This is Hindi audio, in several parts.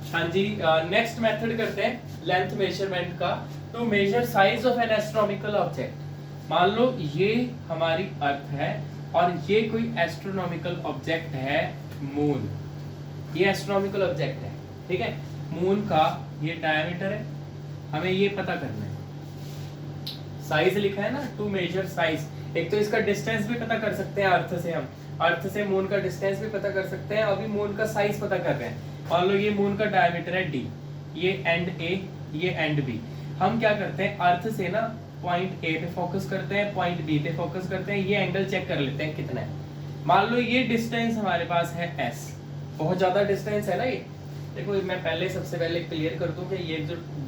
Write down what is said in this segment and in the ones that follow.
हाँ जी, नेक्स्ट मेथड करते हैं लेंथ मेजरमेंट का। To measure size of an astronomical object. मान लो ये हमारी अर्थ है और ये कोई एस्ट्रोनॉमिकल ऑब्जेक्ट है मून। ये एस्ट्रोनॉमिकल ऑब्जेक्ट है, ठीक है। मून का ये डायमीटर है, हमें ये पता करना है। साइज लिखा है ना, टू मेजर साइज। एक तो इसका डिस्टेंस भी पता कर सकते हैं अर्थ से, हम अर्थ से मून का डिस्टेंस भी पता कर सकते हैं। अभी मून का साइज पता कर रहे हैं। मान लो ये मून का डायमीटर है d, ये एंड A, ये एंड B। हम क्या करते हैं, अर्थ से ना पॉइंट A पे फोकस करते हैं, पॉइंट B पे फोकस करते हैं, ये एंगल चेक कर लेते हैं कितना है। मान लो ये डिस्टेंस हमारे पास है s, बहुत ज्यादा डिस्टेंस है ना ये। देखो मैं पहले सबसे पहले क्लियर कर दूं कि ये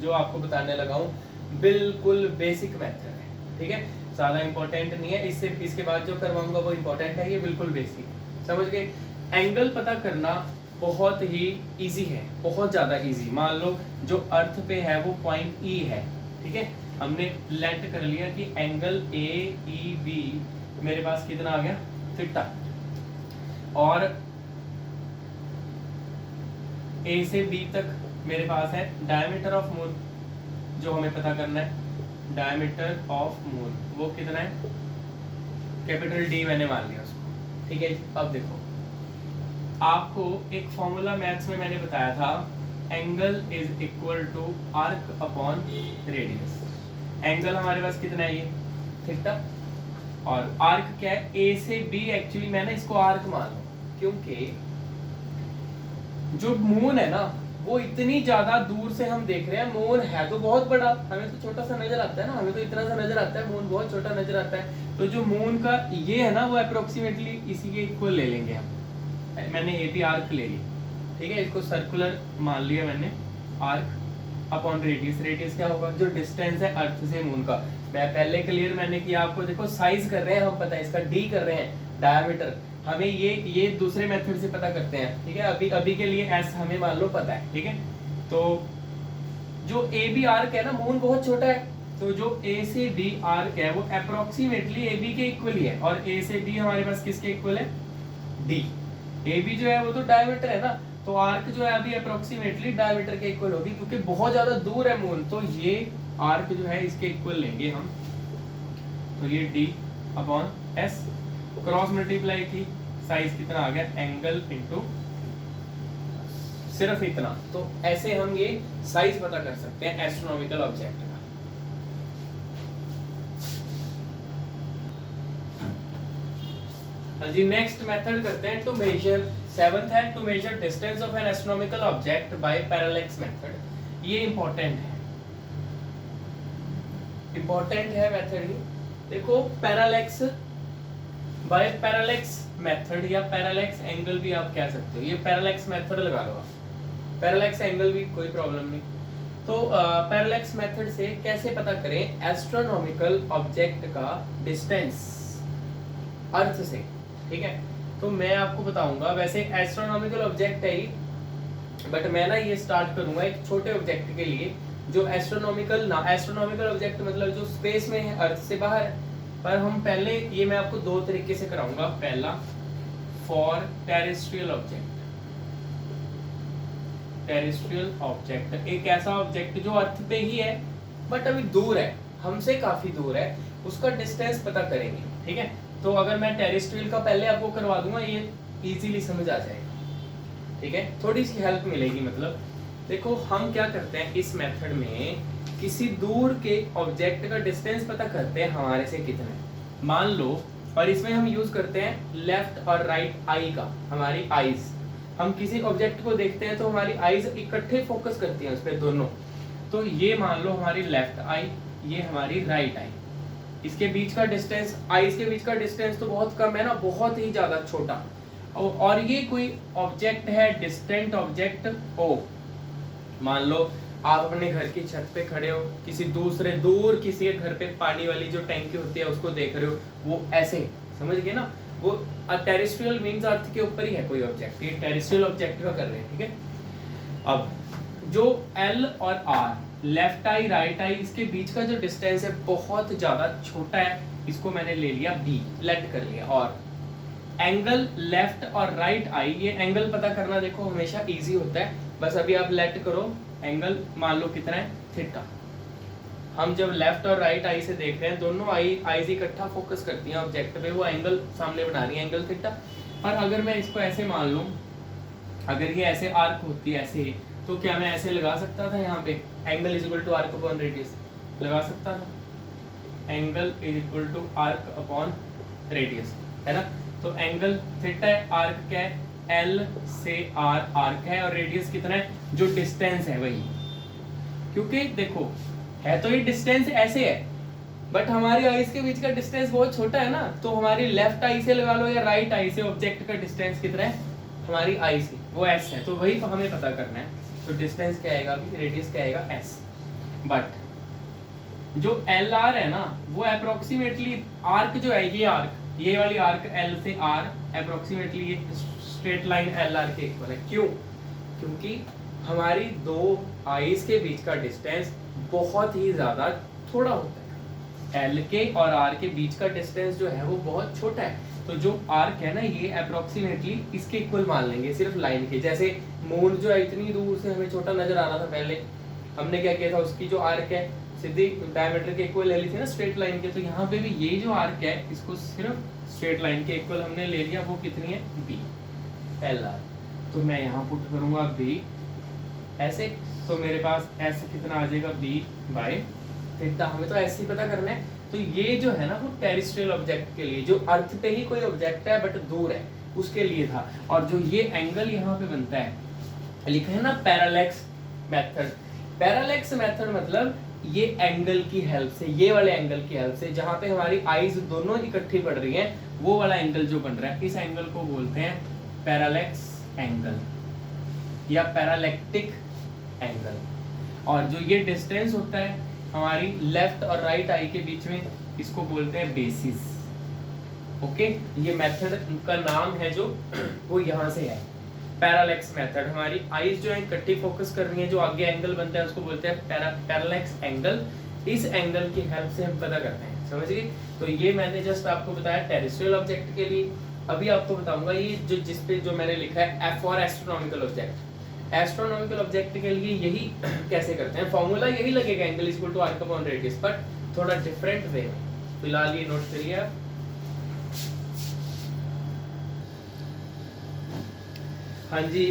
जो आपको बताने लगा हूं बिल्कुल बेसिक मेथड है, ठीक है, ज्यादा इंपॉर्टेंट नहीं है। इससे इसके बाद जो करवाऊंगा वो इंपॉर्टेंट है, ये बिल्कुल बेसिक है, समझ गए। एंगल पता करना बहुत ही इजी है, बहुत ज्यादा इजी। मान लो जो अर्थ पे है वो पॉइंट E है, ठीक है। हमने लेट कर लिया कि एंगल AEB मेरे पास कितना आ गया, थीटा। और A से B तक मेरे पास है डायमीटर ऑफ मून, जो हमें पता करना है। डायमीटर ऑफ मून वो कितना है, कैपिटल D मैंने मान लिया उसको, ठीक है। अब देखो आपको एक फॉर्मूला मैथ्स में मैंने बताया था, angle is equal to arc upon radius. Angle हमारे पास कितना है, ये थीटा। और आर्क क्या है, A से B। एक्चुअली मैंने इसको आर्क मान लो क्योंकि जो मून है ना वो इतनी ज्यादा दूर से हम देख रहे हैं। मून है तो बहुत बड़ा, हमें तो छोटा सा नजर आता है ना, हमें तो इतना सा नजर आता है, मून बहुत छोटा नजर आता है। तो जो मून का ये है ना वो अप्रोक्सीमेटली इसी के इक्वल ले लेंगे हम। मैंने AB आर्क ले ली, ठीक है, इसको सर्कुलर मान लिया मैंने। आर्क अपॉन रेडियस, रेडियस क्या होगा, जो डिस्टेंस है अर्थ से मून का। मैं पहले क्लियर मैंने किया आपको, देखो साइज कर रहे हैं हम, पता है इसका D कर रहे हैं, डायमीटर हमें ये दूसरे मेथड से पता करते हैं, ठीक है। अभी के लिए S हमें मान लो पता है, ठीक है। तो जो AB आर्क है ना, मून बहुत छोटा है, तो जो A से B आर्क है वो अप्रोक्सीमेटली AB के इक्वल ही है। और A से B हमारे पास किसके इक्वल है, D। AB जो है वो तो डायमीटर है ना, तो आर्क जो है अभी अप्रोक्सीमेटली डायमीटर के इक्वल होगी, क्योंकि बहुत ज्यादा दूर है मून। तो ये आर्क जो है इसके इक्वल लेंगे हम। तो ये D upon S, cross multiply की, साइज कितना आ गया, एंगल इनटू सिर्फ इतना। तो ऐसे हम ये साइज पता कर सकते हैं एस्ट्रोनॉमिकल ऑब्जेक्ट का। जी नेक्स्ट मेथड करते हैं टू मेजर, सेवंथ है to measure distance of an astronomical object by parallax method. ये इंपॉर्टेंट है, इंपॉर्टेंट है मेथड ये। देखो पैरेलैक्स, बाय पैरेलैक्स मेथड या पैरेलैक्स एंगल भी आप कह सकते हो, ये पैरेलैक्स मेथड लगा लो आप, पैरेलैक्स एंगल भी कोई प्रॉब्लम नहीं। तो पैरेलैक्स मेथड से कैसे पता करें एस्ट्रोनॉमिकल ऑब्जेक्ट का डिस्टेंस अर्थ से, ठीक है। तो मैं आपको बताऊंगा, वैसे एस्ट्रोनॉमिकल ऑब्जेक्ट है ये, बट मैं ना ये स्टार्ट करूंगा एक छोटे ऑब्जेक्ट के लिए जो एस्ट्रोनॉमिकल ना, एस्ट्रोनॉमिकल ऑब्जेक्ट मतलब जो स्पेस में है, अर्थ से बाहर है। पर हम पहले ये मैं आपको दो तरीके से कराऊंगा। पहला for terrestrial object, terrestrial object एक ऐसा ऑब्जेक्ट जो अर्थ पे ही है बट अभी दूर है, हमसे काफी दूर है, उसका डिस्टेंस पता करेंगे, ठीक है। तो अगर मैं टेरेस्ट्रियल का पहले आपको करवा दूंगा, ये इजीली समझ आ जाएगा, ठीक है, थोड़ी सी हेल्प मिलेगी। मतलब देखो हम क्या करते हैं इस मेथड में, किसी दूर के ऑब्जेक्ट का डिस्टेंस पता करते हैं हमारे से कितना है, मान लो। और इसमें हम यूज करते हैं लेफ्ट और राइट आई का, हमारी आईज। हम किसी ऑब्जेक्ट को देखते हैं तो हमारी आईज इकट्ठे फोकस करती हैं उस पर दोनों। तो ये मान लो हमारी लेफ्ट आई, ये हमारी राइट आई। इसके बीच का डिस्टेंस, आईज के बीच का डिस्टेंस तो बहुत कम है ना, बहुत ही ज्यादा छोटा। और ये कोई ऑब्जेक्ट है, डिस्टेंट ऑब्जेक्ट ओ। मान लो आप अपने घर की छत पे खड़े हो, किसी दूसरे दूर किसी के घर पे पानी वाली जो टैंकी होती है उसको देख रहे हो, वो ऐसे समझ गए ना। वो टेरेस्ट्रियल मींस अर्थ के ऊपर ही है कोई ऑब्जेक्ट, ये टेरेस्ट्रियल ऑब्जेक्ट का कर रहे हैं, ठीक है। अब जो L और R, left I right I, इसके बीच का जो डिस्टेंस है बहुत ज्यादा छोटा है, इसको मैंने ले लिया B, लेट कर लिया। और एंगल लेफ्ट और राइट आई, ये एंगल पता करना देखो हमेशा इजी होता है। बस अभी आप लेट करो एंगल, मान लो कितना है थीटा। हम जब लेफ्ट और राइट आई से देख रहे हैं, दोनों आईज इकट्ठा फोकस करती हैं ऑब्जेक्ट पे, वो एंगल सामने बना रही है, एंगल थीटा। और अगर मैं इसको ऐसे मान लूं, अगर ये ऐसे आर्क होती है ऐसे, तो क्या मैं ऐसे लगा सकता था यहाँ पे angle is equal to arc upon radius, लगा सकता था angle is equal to arc upon radius, है ना। तो एंगल थीटा है, आर्क क्या है, एल से आर आर्क है, और रेडियस कितना है, जो डिस्टेंस है वही। क्योंकि देखो है तो ये डिस्टेंस ऐसे है, बट हमारी आईज के बीच का डिस्टेंस बहुत छोटा है ना, तो हमारी लेफ्ट आई से लगा लो या राइट आई से ऑब्जेक्ट का डिस्टेंस कितना है हमारी आई से, वो एस है। तो वही हमें पता करना है। तो डिस्टेंस क्या आएगा, अभी रेडियस क्या आएगा एस। बट जो एल आर है ना, वो अप्रोक्सीमेटली आर्क जो है, ये आर्क, ये वाली आर्क एल से आर अप्रोक्सीमेटली ये स्ट्रेट लाइन एल आर के इक्वल है। क्यों? क्योंकि हमारी दो आईज के बीच का डिस्टेंस बहुत ही ज्यादा थोड़ा होता है। एल के और आर के बीच का डिस्टेंस जो है वो बहुत छोटा है। तो जो आर्क है ना, ये अप्रोक्सीमेटली इसके इक्वल मान लेंगे सिर्फ लाइन के। जैसे मून जो है इतनी दूर से हमें छोटा नजर आ रहा था पहले, हमने क्या किया था, उसकी जो आर्क है सीधी डायमीटर के इक्वल ले ली थी ना स्ट्रेट लाइन के। तो यहाँ पे भी ये जो आर्क है इसको सिर्फ स्ट्रेट लाइन के इक्वल हमने ले लिया। वो कितनी है, बी एल आर। तो मैं यहाँ पुट करूंगा बी ऐसे, तो मेरे पास ऐसे कितना आ जाएगा, बी बाय थीटा। हमें तो ऐसे ही पता करना है। तो ये जो है ना वो टेरेस्ट्रियल ऑब्जेक्ट के लिए, जो अर्थ पे ही कोई ऑब्जेक्ट है बट दूर है, उसके लिए था। और जो ये एंगल यहाँ पे बनता है, लिखा है ना पैरालेक्स मेथड। पैरालेक्स मेथड मतलब ये एंगल की हेल्प से, ये वाले एंगल की हेल्प से, जहां पे हमारी आईज दोनों इकट्ठी पड़ रही हैं, वो वाला एंगल जो बन रहा है, इस एंगल को बोलते हैं पैरालेक्स एंगल या पैरालेक्टिक एंगल। और जो ये डिस्टेंस होता है हमारी लेफ्ट और राइट आई के बीच में, इसको बोलते हैं बेसिस। ओके, ये मेथड का नाम है जो वो यहाँ से है, पैरालेक्स मेथड। हमारी आईज जो है इकट्ठी फोकस कर रही है, जो आगे एंगल बनता है उसको बोलते हैं पैरालेक्स एंगल। इस एंगल की हेल्प से हम पता करते हैं, समझ गए। तो ये मैंने जस्ट आपको बताया टेरेस्ट्रियल ऑब्जेक्ट के लिए। अभी आपको बताऊंगा ये जो जिस पे जो मैंने लिखा है F for astronomical object. Astronomical object के लिए यही कैसे करते हैं, फॉर्मूला यही लगेगा angle equal to arc upon radius, but थोड़ा डिफरेंट वे में। फिलहाल ये नोट करिए आप। हाँ जी,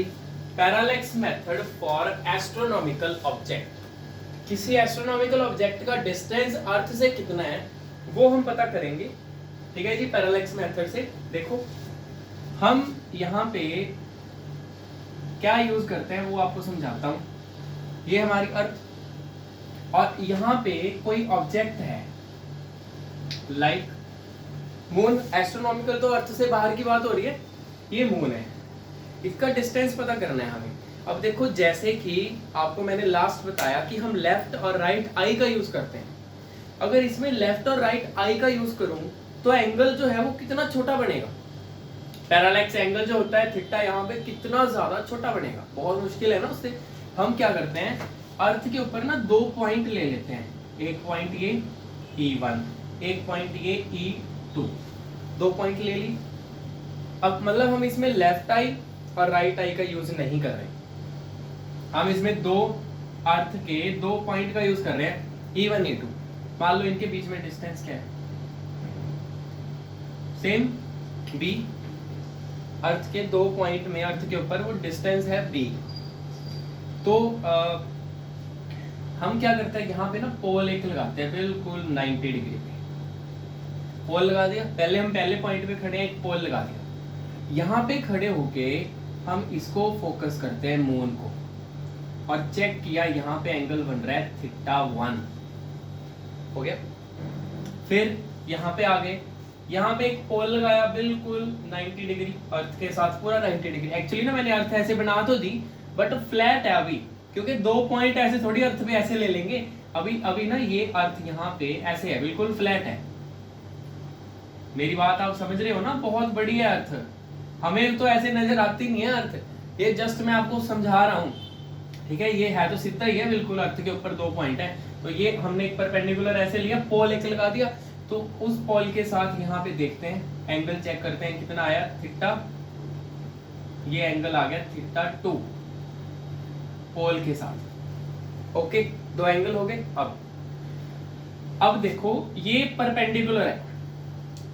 parallax method for astronomical object. किसी एस्ट्रोनॉमिकल ऑब्जेक्ट का डिस्टेंस अर्थ से कितना है वो हम पता करेंगे, ठीक है जी, पैरालेक्स मेथड से। देखो हम यहाँ पे क्या यूज करते हैं वो आपको समझाता हूं। ये हमारी अर्थ, और यहाँ पे कोई ऑब्जेक्ट है लाइक मून। एस्ट्रोनॉमिकल तो अर्थ से बाहर की बात हो रही है, ये मून है, इसका डिस्टेंस पता करना है हमें। अब देखो जैसे कि आपको मैंने लास्ट बताया कि हम लेफ्ट और राइट आई का यूज करते हैं। अगर इसमें लेफ्ट और राइट आई का यूज करूं तो एंगल जो है वो कितना छोटा बनेगा। पैरालेक्स एंगल जो होता है थीटा, यहाँ पे कितना ज्यादा छोटा बनेगा, बहुत मुश्किल है ना उससे। हम क्या करते हैं, अर्थ के ऊपर ना दो पॉइंट ले लेते हैं, एक पॉइंट ये E1, एक पॉइंट ये E2, दो पॉइंट ले ली। अब मतलब हम इसमें लेफ्ट आई और राइट आई का यूज नहीं कर रहे, हम इसमें दो अर्थ के दो पॉइंट का यूज कर रहे हैं, E1 E2। मान लो इनके बीच में डिस्टेंस क्या है, सेम B। अर्थ के दो पॉइंट में, अर्थ के ऊपर वो डिस्टेंस है B। तो हम क्या करते हैं, यहाँ पे ना पोल एक लगाते हैं बिल्कुल 90 डिग्री पे। पोल लगा दिया, पहले हम पहले पॉइंट पे खड़े हैं, एक पोल लगा दिया। यहाँ पे खड़े होके हम इसको फोकस करते हैं मून को, और चेक किया यहाँ पे एंगल बन रहा है θ1, हो गया। फिर यहाँ पे आ गए, यहाँ पे एक पोल लगाया बिल्कुल 90 डिग्री अर्थ के साथ, पूरा 90 डिग्री। एक्चुअली ना मैंने अर्थ ऐसे बना तो दी, बट फ्लैट है अभी, क्योंकि दो पॉइंट ऐसे थोड़ी अर्थ पे ऐसे ले लेंगे। अभी ना ये अर्थ यहाँ पे ऐसे है, बिल्कुल फ्लैट है। मेरी बात आप समझ रहे हो ना, बहुत बड़ी है अर्थ। हमें तो ऐसे नजर आती नहीं है अर्थ, ये जस्ट मैं आपको समझा रहा हूँ, ठीक है। ये है तो सीधा ही है बिल्कुल, अर्थ के ऊपर दो पॉइंट है। तो ये हमने एक परपेंडिकुलर ऐसे लिया, पोल एक लगा दिया, तो उस पोल के साथ यहाँ पे देखते हैं, एंगल चेक करते हैं कितना आया थीटा, ये एंगल आ गया थीटा 2 पोल के साथ। ओके, दो एंगल हो गए। अब देखो ये परपेंडिकुलर है,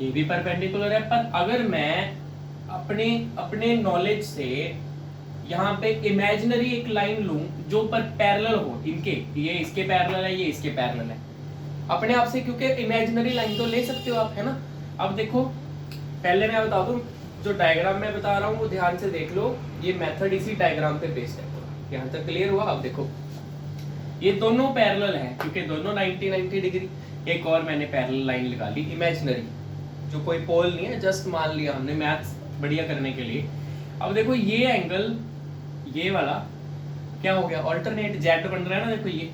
ये भी परपेंडिकुलर है, पर अगर मैं अपने नॉलेज से यहाँ पे इमेजिनरी एक लाइन लूं जो पर पैरेलल हो इनके, ये इसके पैरेलल है, ये इसके पैरेलल है अपने आप से, क्योंकि इमेजिनरी लाइन तो ले सकते हो आप, है ना। अब देखो पहले मैं बता दूं, जो डायग्राम मैं बता रहा हूँ वो ध्यान से देख लो, ये मेथड इसी डायग्राम पे बेस्ड है पूरा। यहाँ तक क्लियर हुआ। अब देखो ये दोनों पैरेलल हैं क्योंकि दोनों 90 डिग्री। एक और मैंने पैरेलल लाइन लगा ली इमेजिनरी, जो कोई पोल नहीं है, जस्ट मान लिया हमने मैथ्स बढ़िया करने के लिए। अब देखो ये एंगल, ये वाला क्या हो गया, ऑल्टरनेट जेड बन रहा है ना। देखो ये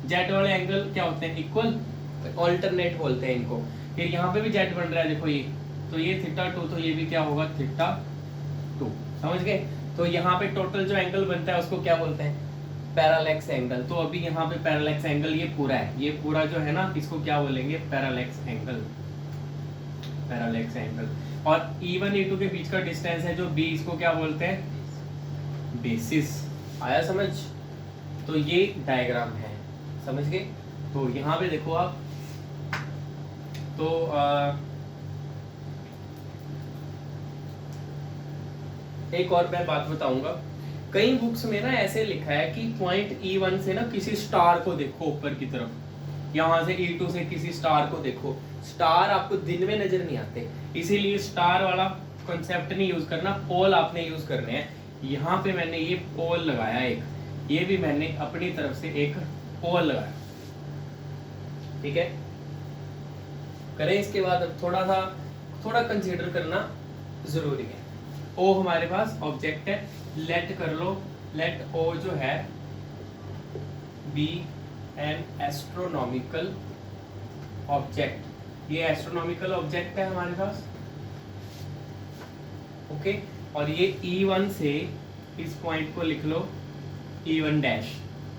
जेड वाले एंगल क्या होते हैं, इक्वल, ऑल्टरनेट बोलते हैं इनको। फिर यहाँ पे भी जेड बन रहा है, देखो ये, तो ये थीटा 2, तो ये भी क्या होगा थीटा 2, समझ गए। तो यहाँ पे टोटल जो एंगल बनता है उसको क्या बोलते हैं, पैरालेक्स एंगल। तो अभी यहाँ पे पैरालेक्स एंगल ये पूरा है, ये पूरा जो है ना इसको क्या बोलेंगे, पैरालेक्स एंगल, पैरालेक्स एंगल। और E1 E2 के बीच का डिस्टेंस है जो B, इसको क्या बोलते हैं, बेसिस। आया समझ। तो ये डायग्राम है, समझ गए। तो यहाँ पे देखो आप, तो एक और मैं बात बताऊंगा, कई बुक्स में ना ऐसे लिखा है कि पॉइंट E1 से ना किसी स्टार को देखो ऊपर की तरफ, यहाँ से E2 से किसी स्टार को देखो। स्टार आपको दिन में नजर नहीं आते, इसीलिए स्टार वाला कॉन्सेप्ट नहीं यूज करना, पोल आपने यूज करने हैं। यहाँ पे मैंने ये पोल लगाया एक, ये भी मैंने अपनी तरफ से एक पोल लगाया, ठीक है। करें इसके बाद अब थोड़ा कंसीडर करना जरूरी है। ओ हमारे पास ऑब्जेक्ट है, लेट कर लो, लेट ओ जो है बी एन एस्ट्रोनॉमिकल ऑब्जेक्ट, ये एस्ट्रोनॉमिकल ऑब्जेक्ट है हमारे पास, ओके। और ये E1 से इस पॉइंट को लिख लो E1 डैश,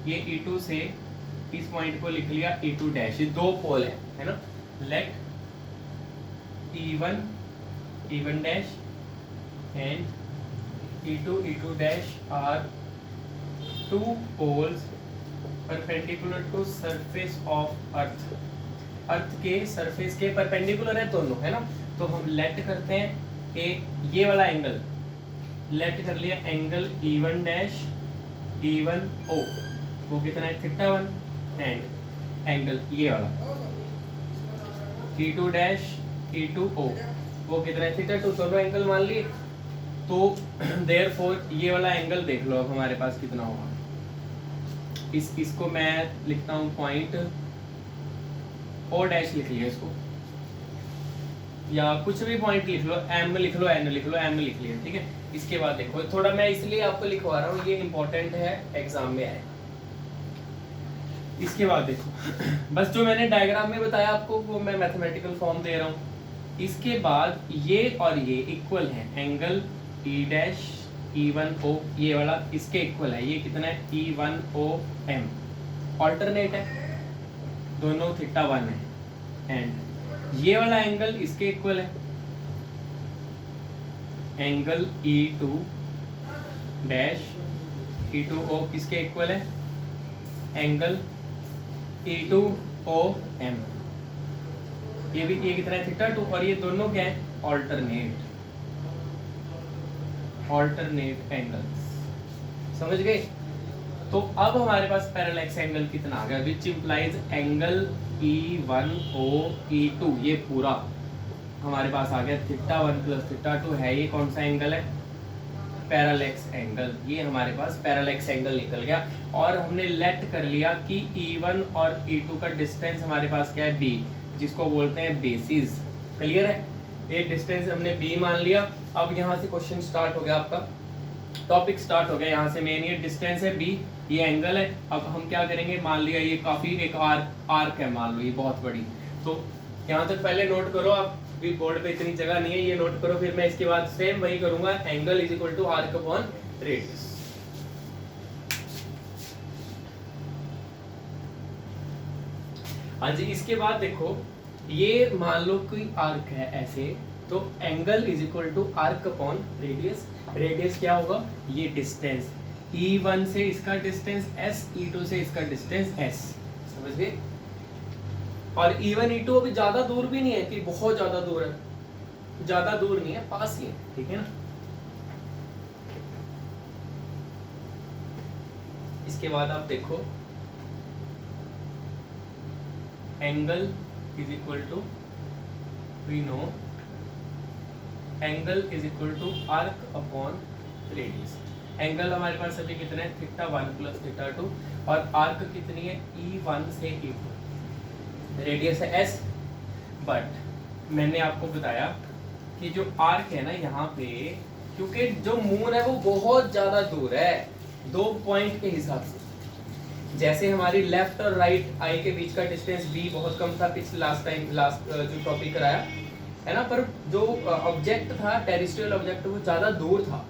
ये E2 से इस पॉइंट को लिख लिया E2 डैश, ये दो पोल है ना। Let E1 dash and E2 dash are two poles perpendicular to surface of earth, अर्थ के सरफेस के परपेंडिकुलर है दोनों, है ना। तो हम लेट करते हैं कि ये वाला एंगल, लेट कर लिया angle E1 dash E1 O, वो कितना है थीटा 1, एंड एंगल ये वाला E2 डैश E2 O, वो कितना है थीटा 2, दोनों एंगल मान लिए। तो देयरफॉर ये वाला एंगल देख लो अब हमारे पास कितना होगा, इसको मैं लिखता हूँ पॉइंट O डैश लिख लिया इसको, या कुछ भी पॉइंट लिख लो, M लिख लो, N लिख लो, M लिख लिया, ठीक है। इसके बाद देखो थोड़ा मैं इसलिए आपको लिखवा रहा हूँ, ये इंपॉर्टेंट है, एग्जाम में आए। इसके बाद देखो बस जो मैंने डायग्राम में बताया आपको वो मैं मैथमेटिकल फॉर्म दे रहा हूँ। इसके बाद ये और ये इक्वल है, angle E dash E1 O ये वाला इसके इक्वल है, ये कितना है E1 O M, ऑल्टरनेट है, दोनों थीटा 1 है। एंड ये वाला एंगल इसके इक्वल है, angle E2 dash E2 O किसके इक्वल है, एंगल E2 O M, ये भी, ये कितना है थीटा 2, और ये दोनों क्या है ऑल्टरनेट एंगल्स, समझ गए। तो अब हमारे पास पैरेलैक्स एंगल कितना आ गया, which implies angle E1 O E2, ये पूरा हमारे पास आ गया थीटा 1 प्लस थीटा 2 है, ये कौन सा एंगल है, पैरेलैक्स एंगल। ये हमारे पास पैरेलैक्स एंगल निकल गया, और हमने लेट कर लिया कि E1 और E2 का डिस्टेंस हमारे पास क्या है B, जिसको बोलते हैं बेसिस। क्लियर है, ये डिस्टेंस हमने B मान लिया। अब यहाँ से क्वेश्चन स्टार्ट हो गया, आपका टॉपिक स्टार्ट हो गया। यहाँ से मेन ये डिस्टेंस है B, ये एंगल है। अब हम क्या करेंगे, मान लिया ये काफी एक आर्क है, मान लो ये बहुत बड़ी। तो यहाँ तक पहले नोट करो, आप भी बोर्ड पे इतनी जगह नहीं है, ये नोट करो। फिर मैं इसके बाद सेम वही करूंगा, angle is equal to arc upon radius. हाँ जी, इसके बाद देखो ये मान लो कोई आर्क है ऐसे, तो angle is equal to arc upon radius. Radius क्या होगा, ये डिस्टेंस, E1 से इसका डिस्टेंस S, E2 से इसका डिस्टेंस S, समझ गए। और E1 E2 अभी ज्यादा दूर भी नहीं है कि बहुत ज्यादा दूर है, ज्यादा दूर नहीं है, पास ही है, ठीक है ना। इसके बाद आप देखो angle is equal to, we know angle is equal to arc upon radius. Angle हमारे पास अभी कितना है, θ1 प्लस θ2, और आर्क कितनी है, E1 से E2, रेडियस है S। बट मैंने आपको बताया कि जो आर्क है ना यहाँ पे, क्योंकि जो मून है वो बहुत ज्यादा दूर है, 2 पॉइंट के हिसाब से। जैसे हमारी लेफ्ट और राइट आई के बीच का डिस्टेंस b बहुत कम था पिछले लास्ट जो टॉपिक कराया है ना, पर जो ऑब्जेक्ट था टेरेस्ट्रियल ऑब्जेक्ट वो ज्यादा दूर था।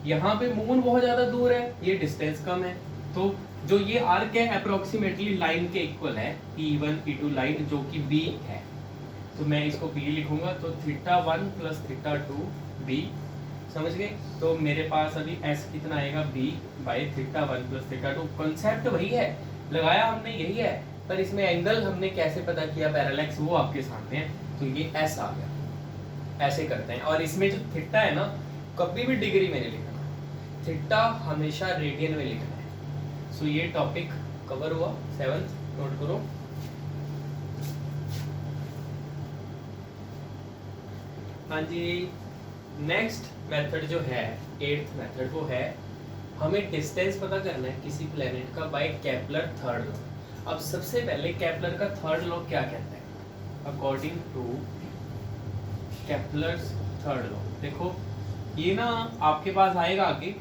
यहाँ पे मून बहुत ज्यादा दूर है, ये डिस्टेंस कम है, तो जो ये आर्क है अप्रोक्सीमेटली लाइन के इक्वल है, E1 E2 लाइन जो कि b है, तो मैं इसको b लिखूंगा, तो θ1 प्लस θ2 b, समझ गए। तो मेरे पास अभी s कितना आएगा, b बाई θ1 प्लस θ2। कॉन्सेप्ट वही है, लगाया हमने यही है, पर इसमें एंगल हमने कैसे पता किया पैरेलैक्स, वो आपके सामने है, तो ये s आ गया। ऐसे करते हैं, और इसमें जो थीटा है ना, कभी भी डिग्री में नहीं लिखना, थीटा हमेशा रेडियन में लिखना है। सो ये टॉपिक कवर हुआ 7th, नोट करो। हाँ जी, नेक्स्ट मेथड जो है 8th मेथड, वो है हमें डिस्टेंस पता करना है किसी प्लेनेट का बाय केपलर थर्ड लॉ। अब सबसे पहले केपलर का थर्ड लॉ क्या कहता है, according to Kepler's third law, देखो ये ना आपके पास आएगा आगे,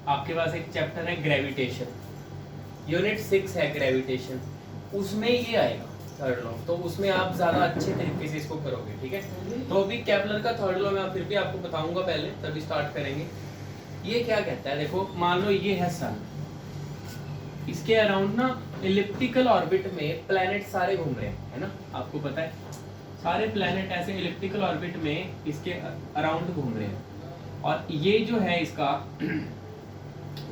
आपके पास एक चैप्टर है ग्रेविटेशन, यूनिट 6 है ग्रेविटेशन, उसमें ये आएगा थर्ड लॉ, तो उसमें आप ज्यादा अच्छे तरीके से इसको करोगे, ठीक है। तो अभी केपलर का थर्ड लॉ मैं फिर भी आपको बताऊंगा, पहले तभी स्टार्ट करेंगे। ये क्या कहता है, देखो मान लो ये है सन, इसके अराउंड ना इलिप्टिकल ऑर्बिट में प्लैनेट सारे घूम रहे हैं, है ना, आपको पता है सारे प्लैनेट ऐसे इलिप्टिकल ऑर्बिट में इसके अराउंड घूम रहे हैं। और ये जो है इसका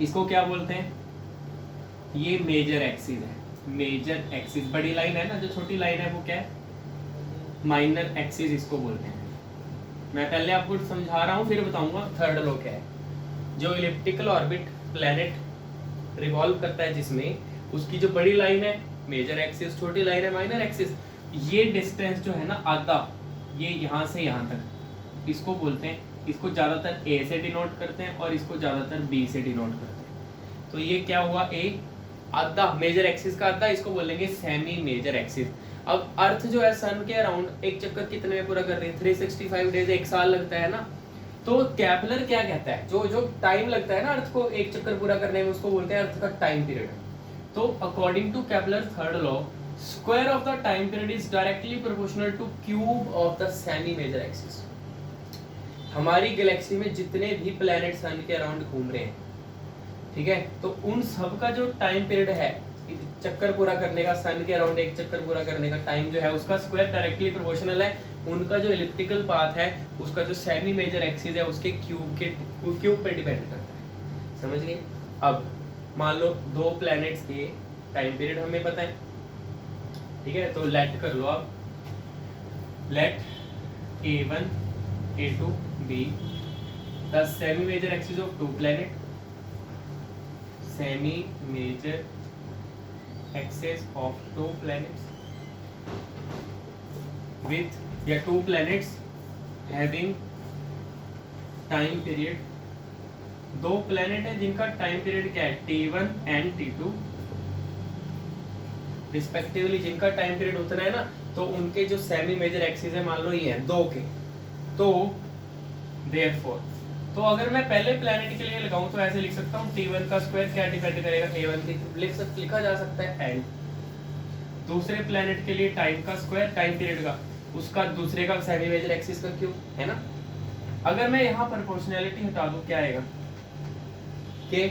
इसको क्या बोलते हैं, ये मेजर एक्सिस है, मेजर एक्सिस, बड़ी लाइन है ना, जो छोटी लाइन है वो क्या है, माइनर एक्सिस इसको बोलते हैं। मैं पहले आपको समझा रहा हूँ फिर बताऊंगा थर्ड लॉ क्या है। जो इलिप्टिकल ऑर्बिट प्लैनेट रिवॉल्व करता है जिसमें, उसकी जो बड़ी लाइन है मेजर एक्सिस, छोटी लाइन है माइनर एक्सिस, ये डिस्टेंस जो है ना आधा, ये यहाँ से यहाँ तक, इसको बोलते हैं, इसको ज्यादातर a से डिनोट करते हैं और इसको ज्यादातर b से डिनोट करते हैं। तो ये क्या हुआ, a आधा, मेजर एक्सिस का आधा, इसको बोलेंगे सेमी मेजर एक्सिस। अब अर्थ जो है सन के अराउंड एक चक्कर कितने में पूरा कर रही है, 365 डेज, एक साल लगता है ना। तो केपलर क्या कहता है, जो टाइम लगता है ना अर्थ को एक चक्कर पूरा करने में, उसको बोलते हैं अर्थ का टाइम पीरियड। तो according to Kepler third law, square of the time period is directly proportional to cube of the semi major axis. हमारी गैलेक्सी में जितने भी प्लैनेट सन के अराउंड घूम रहे हैं, ठीक है, तो उन सब का जो टाइम पीरियड है चक्कर पूरा करने का, सन के अराउंड एक चक्कर पूरा करने का टाइम जो है, उसका स्क्वायर डायरेक्टली प्रोपोर्शनल है उनका जो इलिप्टिकल पाथ है, उसका जो सेमी मेजर एक्सिस है, उसके क्यूब पे डिपेंड करता है, समझ गए। अब मान लो दो प्लैनेट्स के टाइम पीरियड हमें पता है, ठीक है, तो लेट कर लो आप, late A1 A2 B the semi major axis of two planet, semi major axis of two planets with two planets having time period, दो प्लेनेट है जिनका टाइम पीरियड क्या है, T1 एंड T2 रिस्पेक्टिवली, जिनका टाइम पीरियड उतना है ना, तो उनके जो सेमी मेजर एक्सिस है मान लो ये है दो के, तो देयरफॉर, तो अगर मैं पहले प्लैनेट के लिए लगाऊं तो ऐसे लिख सकता हूं, T1 का स्क्वायर क्या डिपेंड करेगा, A1 की, लिखा जा सकता है एंड दूसरे प्लैनेट के लिए टाइम का स्क्वायर, टाइम पीरियड का, उसका दूसरे का सेमी मेजर एक्सिस का क्यूब, है ना। अगर मैं यहाँ प्रोपोर्शनैलिटी हटा दूं क्या आएगा, के,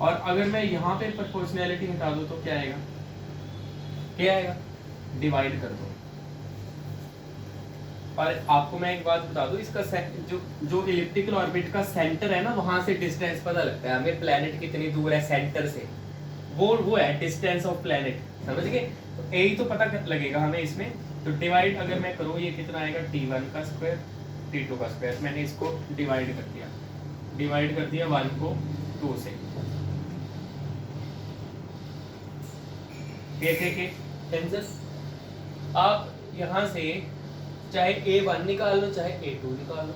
और अगर मैं यहाँ पे प्रोपोर्शनैलिटी हटा दूं तो क्या आएगा, क्या आएगा, डिवाइड कर दो, और आपको मैं एक बात बता दूं, इसका जो जो इलिप्टिकल ऑर्बिट का सेंटर है ना, वहां से डिस्टेंस पता लगता है हमें प्लैनेट कितनी दूर है सेंटर से, वो है डिस्टेंस ऑफ प्लैनेट, समझ गए। तो यही तो पता लगेगा हमें इसमें। तो डिवाइड अगर मैं करूँ, ये कितना आएगा, t1 का स्क्वायर t2 का स्क्वायर, मैंने इसको डिवाइड कर दिया 1 को 2 से, कैसे के कैंसिल। आप यहाँ से चाहे a1 निकाल लो चाहे a2 निकाल लो,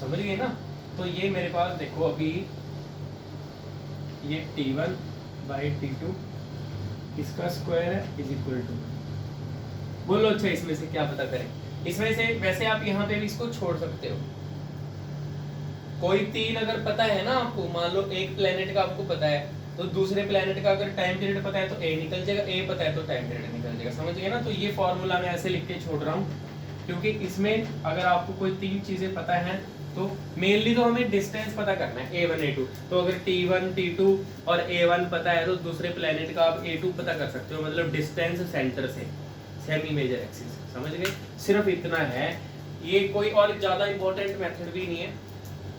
समझ गए ना। तो ये मेरे पास देखो अभी ये t1 बाई t2 इसका स्क्वायर है इज इक्वल टू, बोलो अच्छा इसमें से क्या पता करें। इसमें से वैसे आप यहाँ पे भी इसको छोड़ सकते हो, कोई 3 अगर पता है ना आपको, मान लो एक प्लेनेट का आपको पता है, तो दूसरे प्लेनेट का अगर टाइम पीरियड पता है तो a निकल जाएगा, a पता है तो टाइम पीरियड निकल जाएगा, समझ गए ना। तो ये फॉर्मूला मैं ऐसे लिख के छोड़ रहा हूँ, क्योंकि इसमें अगर आपको कोई 3 चीजें पता है तो मेनली तो हमें डिस्टेंस पता करना है a1 a2। तो अगर t1 t2 और a1 पता है तो दूसरे प्लेनेट का आप a2 पता कर सकते हो, मतलब डिस्टेंस सेंटर से सेमी मेजर एक्सिस, समझ गए। सिर्फ इतना है, ये कोई और ज्यादा इंपॉर्टेंट मेथड भी नहीं है।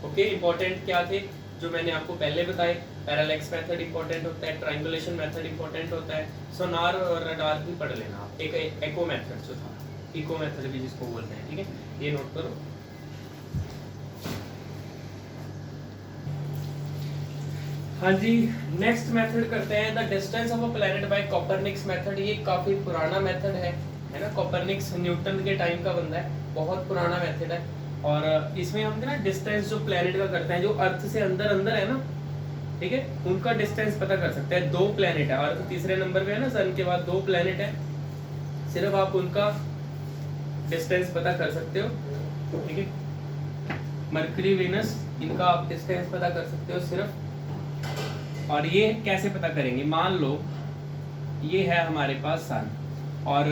ओके, इंपॉर्टेंट क्या थे जो मैंने आपको पहले बताए, पैरालैक्स मेथड इंपॉर्टेंट होता है, ट्रायंगुलेशन मेथड इंपॉर्टेंट होता है, सोनार और रडार भी पढ़ लेना आप, एक एको मेथड जो था, इको मेथड भी जिसको बोलते हैं, ठीक है, ये नोट करो। हाँ जी, नेक्स्ट मेथड करते हैं, the distance of a planet by Copernicus method. ये काफी पुराना मेथड है ना, कोपरनिक्स न्यूटन के टाइम का बंदा है, बहुत पुराना मेथड है। और इसमें हम ना डिस्टेंस जो प्लैनेट का करते हैं, जो अर्थ से अंदर अंदर है ना, ठीक है, उनका डिस्टेंस पता कर सकते हैं। 2 प्लैनेट है, अर्थ तीसरे नंबर पे है ना, सन के बाद 2 प्लैनेट है, सिर्फ आप उनका डिस्टेंस पता कर सकते हो, ठीक है। मरकरी वीनस, इनका आप डिस्टेंस पता कर सकते हो सिर्फ। और ये कैसे पता करेंगे, मान लो ये है हमारे पास सन, और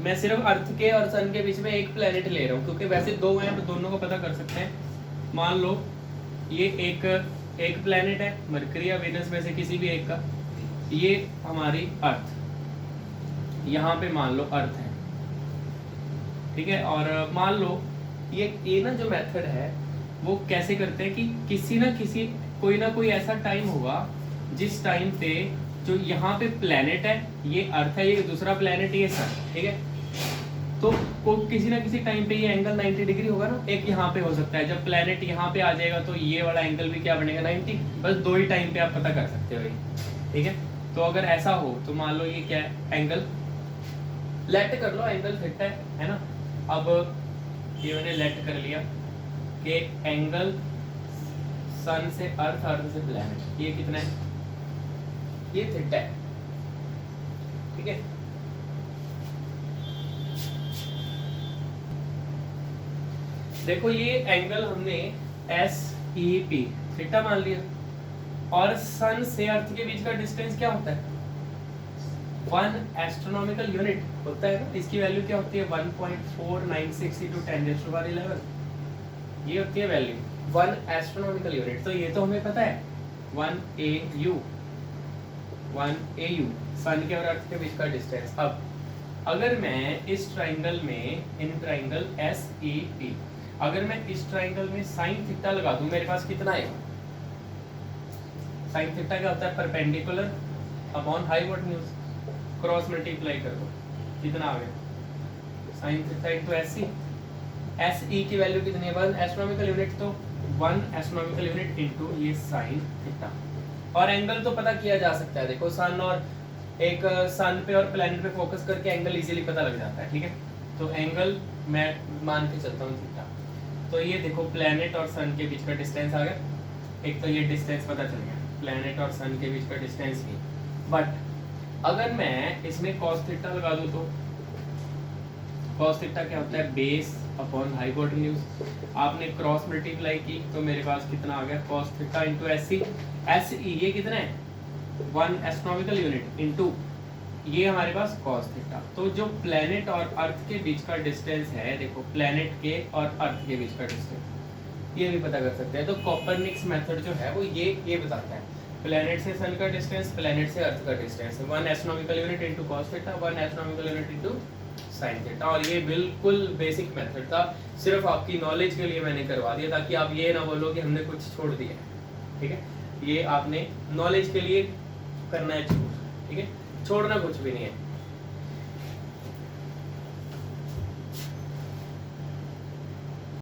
मैं सिर्फ अर्थ के और सन के बीच में एक प्लेनेट ले रहा हूँ, क्योंकि वैसे 2 हैं तो दोनों को पता कर सकते हैं। मान लो ये एक प्लेनेट है, मरकरी या वीनस में से किसी भी एक का, ये हमारी अर्थ, यहाँ पे मान लो अर्थ है, ठीक है। और मान लो ये ना जो मेथड है वो कैसे करते हैं कि किसी ना किसी कोई ना कोई ऐसा टाइम होगा जिस टाइम पे जो यहाँ पे प्लेनेट है, ये अर्थ है, ये दूसरा प्लेनेट ये सन, ठीक है। तो किसी ना किसी टाइम पे ये एंगल 90 डिग्री होगा ना, एक यहाँ पे हो सकता है, जब प्लेनेट यहाँ पे आ जाएगा तो ये वाला एंगल भी क्या बनेगा 90। बस 2 ही टाइम पे आप पता कर सकते हो, ठीक है। तो अगर ऐसा हो तो मान लो ये क्या है, एंगल लेट कर लो, एंगल थीटा है ना। अब ये मैंने लेट कर लिया कि एंगल सन से अर्थ, अर्थ से प्लैनेट, ये कितना है, ये थीटा है, ठीक है। देखो ये एंगल हमने SEP थीटा मान लिया, और सन से अर्थ के बीच का डिस्टेंस क्या होता है, 1 एस्ट्रोनॉमिकल यूनिट होता है ना। इसकी वैल्यू क्या होती है, 1.496 × 10⁻11, ये होती है वैल्यू 1 एस्ट्रोनॉमिकल यूनिट। तो ये तो हमें पता है 1 AU सन के और अर्थ के बीच का डिस्टेंस। अब अगर मैं इस ट्राइंगल में, इन ट्राइंगल SEP, अगर मैं इस ट्राइंगल में साइन थीटा लगा दूं, मेरे पास कितना है, साइन थीटा क्या होता है, perpendicular upon hypotenuse, cross multiply कर दो, कितना आ गया, साइन थीटा इनटू SE की वैल्यू कितनी है, 1 एस्ट्रोनॉमिकल यूनिट, तो 1 एस्ट्रोनॉमिकल यूनिट इनटू ये साइन थीटा। और एंगल तो पता किया जा सकता है, देखो सन और एक सन पे और प्लैनेट पे फोकस करके एंगल इजीली पता लग जाता है, ठीक है। तो एंगल मैं मान के चलता हूँ थीटा। तो ये देखो प्लैनेट और सन के बीच का डिस्टेंस आ गया, एक तो ये डिस्टेंस पता चल गया, प्लैनेट और सन के बीच का डिस्टेंस ही। बट अगर मैं इसमें cos थीटा लगा दूँ तो cos थीटा क्या होता है, बेस अपॉन हाइपोटेन्यूज। आपने क्रॉस मल्टीप्लाई की तो मेरे पास कितना आ गया, cos थीटा इनटू SE ये कितना है, 1 एस्ट्रोनॉमिकल यूनिट इनटू ये हमारे पास cos थीटा। तो जो प्लेनेट और अर्थ के बीच का डिस्टेंस है, देखो प्लेनेट के और अर्थ के बीच का डिस्टेंस ये भी पता कर सकते हैं। तो कोपरनिक्स मेथड जो है वो ये बताता है, प्लेनेट से सन का डिस्टेंस, प्लेनेट से अर्थ का distance, 1 astronomical unit into cos theta, 1 astronomical unit into sine theta. और ये बिल्कुल बेसिक मेथड था, सिर्फ आपकी नॉलेज के लिए मैंने करवा दिया ताकि आप ये ना बोलो कि हमने कुछ छोड़ दिया है। ठीक है, ये आपने नॉलेज के लिए करना है, ठीक है, छोड़ना कुछ भी नहीं है।